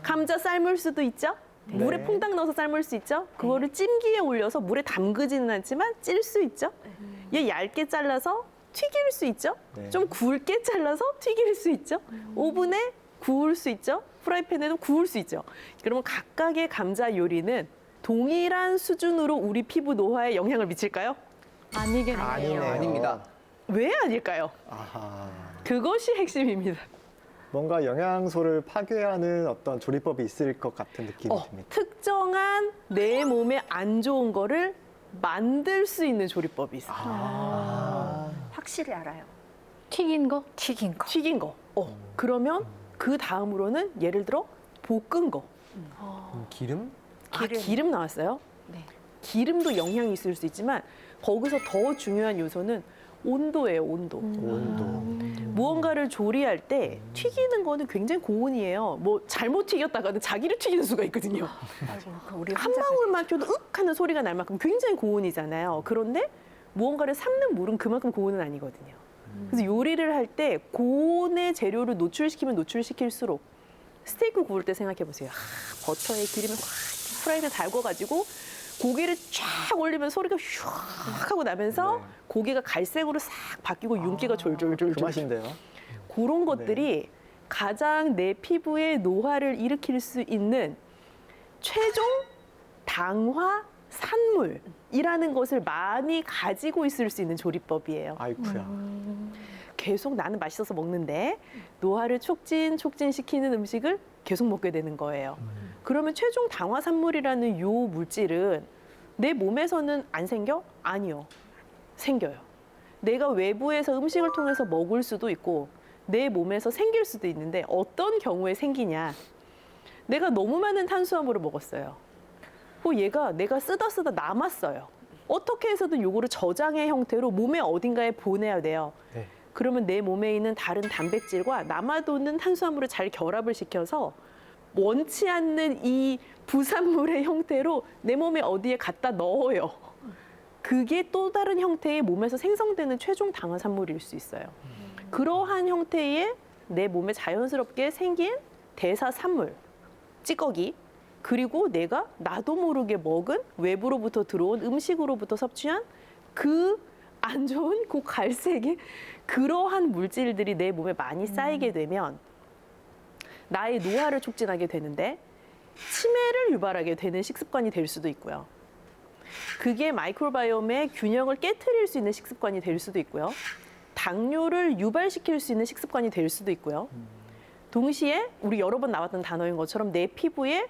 감자 삶을 수도 있죠? 물에 네. 퐁당 넣어서 삶을 수 있죠? 그거를 찜기에 올려서 물에 담그지는 않지만 찔 수 있죠? 얘 얇게 잘라서 튀길 수 있죠? 네. 좀 굵게 잘라서 튀길 수 있죠? 오븐에 구울 수 있죠? 프라이팬에도 구울 수 있죠? 그러면 각각의 감자 요리는 동일한 수준으로 우리 피부 노화에 영향을 미칠까요? 아니겠네요. 아니네요. 아닙니다. 왜 아닐까요? 아하. 그것이 핵심입니다. 뭔가 영양소를 파괴하는 어떤 조리법이 있을 것 같은 느낌이 듭니다. 특정한 내 몸에 안 좋은 거를 만들 수 있는 조리법이 있어요. 확실히 알아요. 튀긴 거? 튀긴 거. 튀긴 거. 그러면 그 다음으로는 예를 들어 볶은 거. 기름? 기름 나왔어요? 네. 기름도 영향이 있을 수 있지만 거기서 더 중요한 요소는 온도예요, 온도. 온도. 무언가를 조리할 때 튀기는 거는 굉장히 고온이에요. 뭐 잘못 튀겼다가는 자기를 튀기는 수가 있거든요. 우리 한 방울만 펴도 윽 하는 소리가 날 만큼 굉장히 고온이잖아요. 그런데 무언가를 삶는 물은 그만큼 고온은 아니거든요. 그래서 요리를 할 때 고온의 재료를 노출시키면 노출시킬수록 스테이크 구울 때 생각해 보세요. 버터에 기름을 확 프라이팬에 달궈가지고 고기를 쫙 올리면 소리가 휘 하고 나면서 고기가 갈색으로 싹 바뀌고 윤기가 졸졸졸. 그 맛인데요. 그런 것들이 가장 내 피부에 노화를 일으킬 수 있는 최종 당화 산물이라는 것을 많이 가지고 있을 수 있는 조리법이에요. 아이쿠야. 계속 나는 맛있어서 먹는데 노화를 촉진시키는 음식을 계속 먹게 되는 거예요. 그러면 최종 당화 산물이라는 요 물질은 내 몸에서는 안 생겨? 아니요. 생겨요. 내가 외부에서 음식을 통해서 먹을 수도 있고 내 몸에서 생길 수도 있는데 어떤 경우에 생기냐. 내가 너무 많은 탄수화물을 먹었어요. 얘가 내가 쓰다 남았어요. 어떻게 해서든 요거를 저장의 형태로 몸의 어딘가에 보내야 돼요. 네. 그러면 내 몸에 있는 다른 단백질과 남아도는 탄수화물을 잘 결합을 시켜서 원치 않는 이 부산물의 형태로 내 몸에 어디에 갖다 넣어요. 그게 또 다른 형태의 몸에서 생성되는 최종 당화 산물일 수 있어요. 그러한 형태의 내 몸에 자연스럽게 생긴 대사 산물, 찌꺼기, 그리고 내가 나도 모르게 먹은 외부로부터 들어온 음식으로부터 섭취한 그 안 좋은 그 갈색의 그러한 물질들이 내 몸에 많이 쌓이게 되면 나의 노화를 촉진하게 되는데 치매를 유발하게 되는 식습관이 될 수도 있고요. 그게 마이크로바이옴의 균형을 깨트릴 수 있는 식습관이 될 수도 있고요. 당뇨를 유발시킬 수 있는 식습관이 될 수도 있고요. 동시에 우리 여러 번 나왔던 단어인 것처럼 내 피부에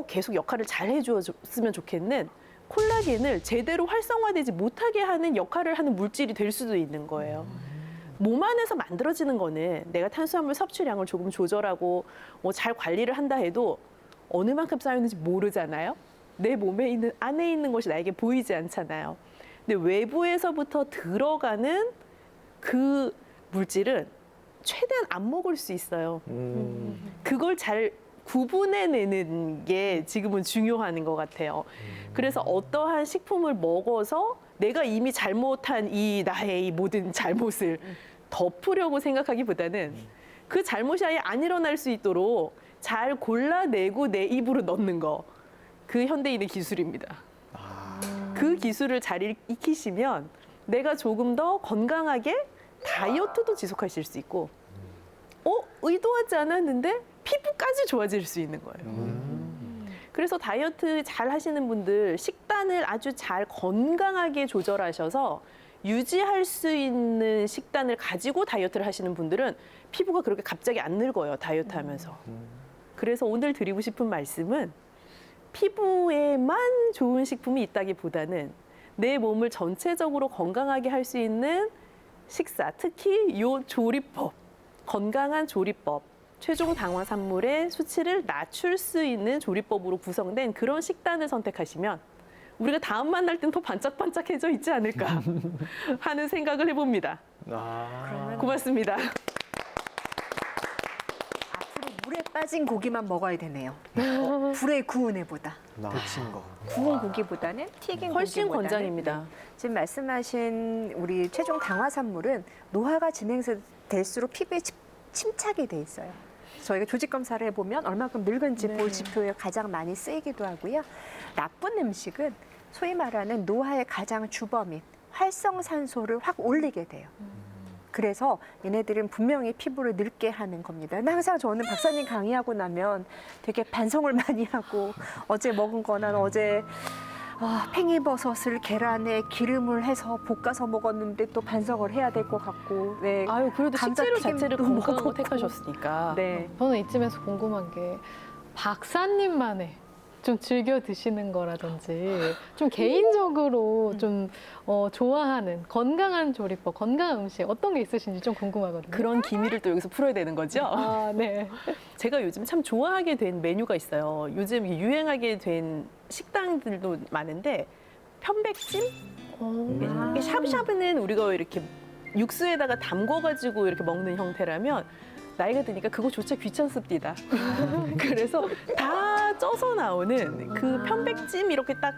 계속 역할을 잘 해주었으면 좋겠는 콜라겐을 제대로 활성화되지 못하게 하는 역할을 하는 물질이 될 수도 있는 거예요. 몸 안에서 만들어지는 거는 내가 탄수화물 섭취량을 조금 조절하고 잘 관리를 한다 해도 어느 만큼 쌓였는지 모르잖아요. 내 몸에 있는 안에 있는 것이 나에게 보이지 않잖아요. 근데 외부에서부터 들어가는 그 물질은 최대한 안 먹을 수 있어요. 그걸 잘 구분해내는 게 지금은 중요한 것 같아요. 그래서 어떠한 식품을 먹어서 내가 이미 잘못한 이 나의 이 모든 잘못을 덮으려고 생각하기보다는 그 잘못이 아예 안 일어날 수 있도록 잘 골라내고 내 입으로 넣는 거. 그 현대인의 기술입니다. 그 기술을 잘 익히시면 내가 조금 더 건강하게 다이어트도 지속하실 수 있고 의도하지 않았는데 피부까지 좋아질 수 있는 거예요. 그래서 다이어트 잘 하시는 분들 식단을 아주 잘 건강하게 조절하셔서 유지할 수 있는 식단을 가지고 다이어트를 하시는 분들은 피부가 그렇게 갑자기 안 늙어요, 다이어트 하면서. 그래서 오늘 드리고 싶은 말씀은 피부에만 좋은 식품이 있다기보다는 내 몸을 전체적으로 건강하게 할 수 있는 식사, 특히 요 조리법, 건강한 조리법, 최종 당화산물의 수치를 낮출 수 있는 조리법으로 구성된 그런 식단을 선택하시면 우리가 다음 만날 땐 더 반짝반짝해져 있지 않을까 하는 생각을 해봅니다. 고맙습니다. 앞으로 물에 빠진 고기만 먹어야 되네요. 불에 구운 애보다. 데친 거. 구운 고기보다는 튀긴 훨씬 고기보다는 권장입니다. 네. 지금 말씀하신 우리 최종 당화산물은 노화가 진행될수록 피부에 침착이 돼 있어요. 저희가 조직 검사를 해보면 얼마큼 늙은지 볼 지표에 가장 많이 쓰이기도 하고요. 나쁜 음식은 소위 말하는 노화의 가장 주범인 활성산소를 확 올리게 돼요. 그래서 얘네들은 분명히 피부를 늙게 하는 겁니다. 근데 항상 저는 박사님 강의하고 나면 되게 반성을 많이 하고 어제 먹은 거는 어제 팽이버섯을 계란에 기름을 해서 볶아서 먹었는데 또 반성을 해야 될 것 같고. 네. 아유, 그래도 식재료 자체를 감자튀김도 건강한 거 먹었고. 택하셨으니까. 네. 저는 이쯤에서 궁금한 게 박사님만의 좀 즐겨 드시는 거라든지 좀 개인적으로 좀 좋아하는 건강한 조리법, 건강한 음식 어떤 게 있으신지 좀 궁금하거든요. 그런 기미를 또 여기서 풀어야 되는 거죠? 아, 네. 제가 요즘 참 좋아하게 된 메뉴가 있어요. 요즘 유행하게 된 식당들도 많은데 편백찜? 이게 샤브샤브는 우리가 이렇게 육수에다가 담궈가지고 이렇게 먹는 형태라면 나이가 드니까 그거조차 귀찮습니다. 그래서 다 쪄서 나오는 그 편백찜 이렇게 딱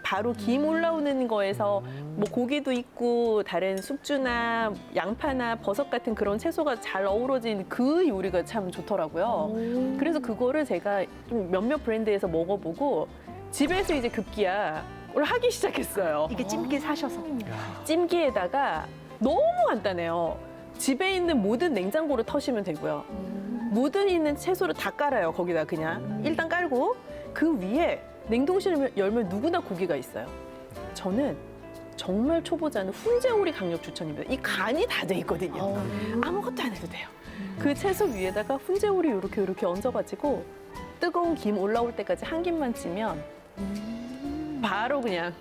바로 김 올라오는 거에서 뭐 고기도 있고 다른 숙주나 양파나 버섯 같은 그런 채소가 잘 어우러진 그 요리가 참 좋더라고요. 그래서 그거를 제가 좀 몇몇 브랜드에서 먹어보고 집에서 이제 급기야 하기 시작했어요. 이게 찜기 사셔서. 찜기에다가 너무 간단해요. 집에 있는 모든 냉장고를 터시면 되고요. 모든 있는 채소를 다 깔아요. 거기다 그냥 일단 깔고 그 위에 냉동실을 열면 누구나 고기가 있어요. 저는 정말 초보자는 훈제오리 강력 추천입니다. 이 간이 다 돼 있거든요. 아무것도 안 해도 돼요. 그 채소 위에다가 훈제오리 이렇게 얹어가지고 뜨거운 김 올라올 때까지 한 김만 찌면 바로 그냥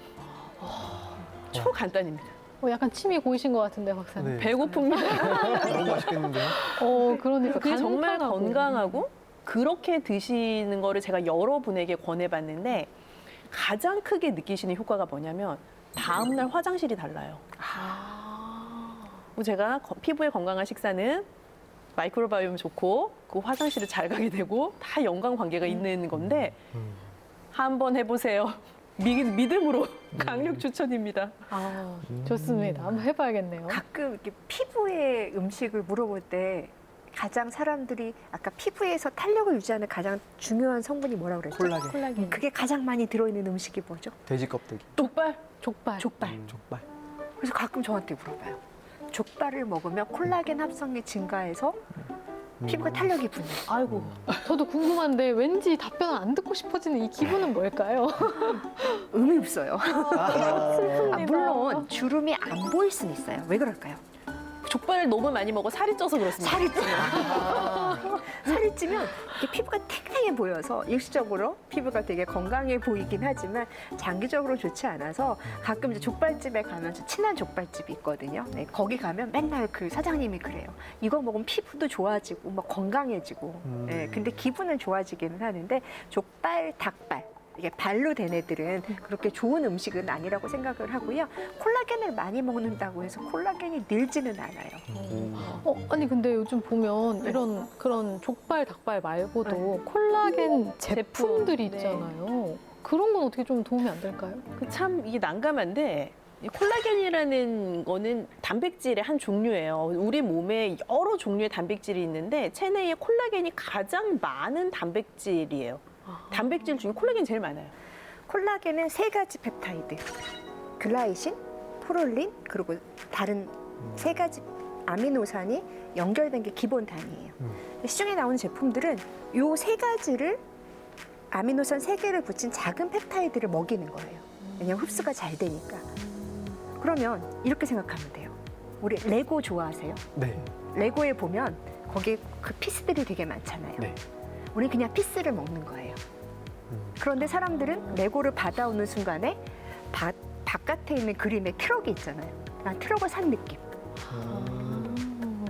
초간단입니다. 약간 침이 고이신 것 같은데 박사님. 네. 배고픕니다. 너무 맛있겠는데요? 그러니까 그게 정말 간편하고. 건강하고 그렇게 드시는 거를 제가 여러분에게 권해봤는데 가장 크게 느끼시는 효과가 뭐냐면 다음날 화장실이 달라요. 제가 피부에 건강한 식사는 마이크로바이옴 좋고 그 화장실을 잘 가게 되고 다 연관관계가 있는 건데 한번 해보세요. 믿음으로 강력 추천입니다. 좋습니다. 한번 해봐야겠네요. 가끔 이렇게 피부에 음식을 물어볼 때 가장 사람들이 아까 피부에서 탄력을 유지하는 가장 중요한 성분이 뭐라고 그랬죠? 콜라겐. 그게 가장 많이 들어있는 음식이 뭐죠? 돼지 껍데기. 족발. 족발. 족발. 족발. 그래서 가끔 저한테 물어봐요. 족발을 먹으면 콜라겐 합성이 증가해서 피부가 탄력이 붙는. 아이고. 저도 궁금한데 왠지 답변을 안 듣고 싶어지는 이 기분은 뭘까요? 의미 없어요. 슬픕니다. 물론 주름이 안 보일 수는 있어요. 왜 그럴까요? 족발을 너무 많이 먹어 살이 쪄서 그렇습니다. 살이 찌면 살이 찌면 이렇게 피부가 탱탱해 보여서 일시적으로 피부가 되게 건강해 보이긴 하지만 장기적으로 좋지 않아서 가끔 이제 족발집에 가면 친한 족발집이 있거든요. 네, 거기 가면 맨날 그 사장님이 그래요. 이거 먹으면 피부도 좋아지고 막 건강해지고. 네, 근데 기분은 좋아지기는 하는데 족발, 닭발 이게 발로 된 애들은 그렇게 좋은 음식은 아니라고 생각을 하고요. 콜라겐을 많이 먹는다고 해서 콜라겐이 늘지는 않아요. 아니 근데 요즘 보면 네. 이런 그런 족발, 닭발 말고도 콜라겐 제품들이 네. 있잖아요. 그런 건 어떻게 좀 도움이 안 될까요? 참 이게 난감한데 이 콜라겐이라는 거는 단백질의 한 종류예요. 우리 몸에 여러 종류의 단백질이 있는데 체내에 콜라겐이 가장 많은 단백질이에요. 단백질 중에 콜라겐이 제일 많아요. 콜라겐은 3가지 펩타이드, 글라이신, 프롤린, 그리고 다른 3가지 아미노산이 연결된 게 기본 단위예요. 시중에 나오는 제품들은 요 3가지를 아미노산 3개를 붙인 작은 펩타이드를 먹이는 거예요. 왜냐면 흡수가 잘 되니까. 그러면 이렇게 생각하면 돼요. 우리 레고 좋아하세요? 네. 레고에 보면 거기에 그 피스들이 되게 많잖아요. 네. 우리 그냥 피스를 먹는 거예요. 그런데 사람들은 레고를 받아오는 순간에 바깥에 있는 그림에 트럭이 있잖아요. 난 트럭을 산 느낌.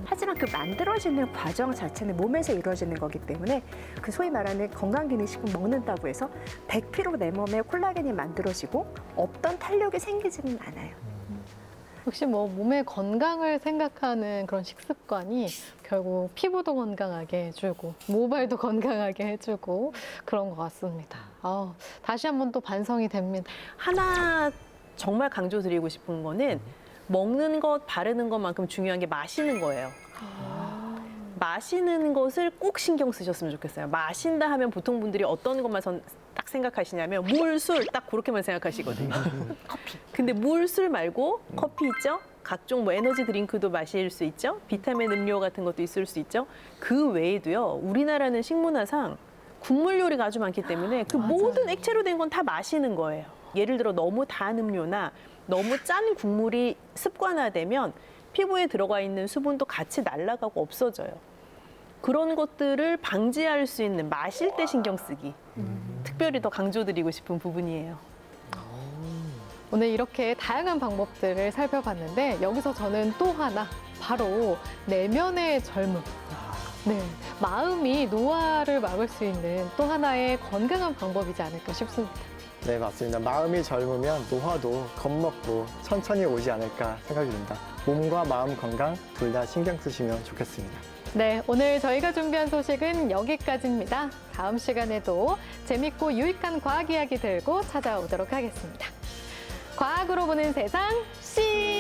하지만 그 만들어지는 과정 자체는 몸에서 이루어지는 거기 때문에 그 소위 말하는 건강기능식품 먹는다고 해서 100% 내 몸에 콜라겐이 만들어지고 없던 탄력이 생기지는 않아요. 역시 뭐 몸의 건강을 생각하는 그런 식습관이 결국 피부도 건강하게 해주고 모발도 건강하게 해주고 그런 것 같습니다. 다시 한번 또 반성이 됩니다. 하나 정말 강조드리고 싶은 거는 먹는 것, 바르는 것만큼 중요한 게 마시는 거예요. 마시는 것을 꼭 신경 쓰셨으면 좋겠어요. 마신다 하면 보통 분들이 어떤 것만 딱 생각하시냐면 물, 술 딱 그렇게만 생각하시거든요. 커피. 근데 물, 술 말고 커피 있죠? 각종 뭐 에너지 드링크도 마실 수 있죠? 비타민 음료 같은 것도 있을 수 있죠? 그 외에도요. 우리나라는 식문화상 국물 요리가 아주 많기 때문에 그 모든 액체로 된 건 다 마시는 거예요. 예를 들어 너무 단 음료나 너무 짠 국물이 습관화되면 피부에 들어가 있는 수분도 같이 날아가고 없어져요. 그런 것들을 방지할 수 있는 마실 때 신경 쓰기. 특별히 더 강조드리고 싶은 부분이에요. 오늘 이렇게 다양한 방법들을 살펴봤는데 여기서 저는 또 하나 바로 내면의 젊음. 네, 마음이 노화를 막을 수 있는 또 하나의 건강한 방법이지 않을까 싶습니다. 네, 맞습니다. 마음이 젊으면 노화도 겁먹고 천천히 오지 않을까 생각이 듭니다. 몸과 마음 건강 둘 다 신경 쓰시면 좋겠습니다. 네, 오늘 저희가 준비한 소식은 여기까지입니다. 다음 시간에도 재밌고 유익한 과학 이야기 들고 찾아오도록 하겠습니다. 과학으로 보는 세상, 씨!